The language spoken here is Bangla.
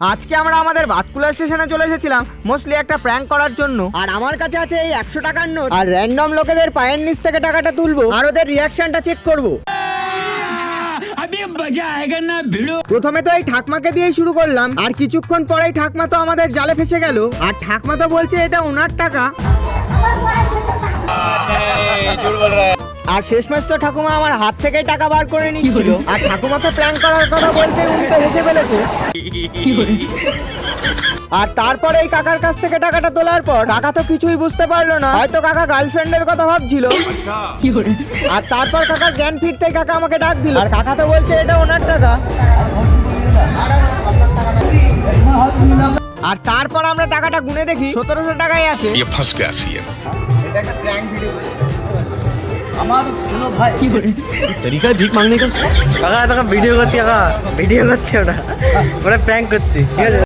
আজকে আমরা আমাদের বাতকুলা স্টেশনে চলে এসেছিলাম মোস্টলি একটা প্র্যাঙ্ক করার জন্য। আর আমার কাছে আছে এই 100 টাকার নোট, আর র্যান্ডম লোকেদের পায়ের নিচ থেকে টাকাটা তুলবো আর ওদের রিয়াকশনটা চেক করবো। প্রথমে তো এই ঠাকমাকে দিয়েই শুরু করলাম, আর কিছুক্ষণ পরেই ঠাকমা তো আমাদের জালে ফেসে গেল। আর ঠাকমা তো বলছে এটা ওনার টাকা, আর শেষমেশ তো ঠাকুমা আমার হাত থেকেই টাকা বার করে নিচ্ছিল। আর ঠাকুমা তো প্ল্যান করার কথা বলতে উল্টো হেসে ফেলেছে। আর তারপরে এই কাকার কাছ থেকে টাকাটা তোলার পর কাকা তো কিছুই বুঝতে পারলো না, হয়তো কাকা গার্লফ্রেন্ডের কথা ভাবছিল। আর তারপর কাকার জ্ঞান ফিরতে কাকা আমাকে ডাক দিল, আর কাকা তো বলছে এটা ওনার টাকা। আর তারপর আমরা টাকাটা গুনে দেখি 1700 টাকাই আছে। এটা একটা প্র্যাঙ্ক ভিডিও আমার শুনো ভাই, কি করে তরিকা ভিক মাংনে কা। কাকা ভিডিও করছি, কাকা ভিডিও করছি, ওটা প্র্যাঙ্ক করছি, ঠিক আছে।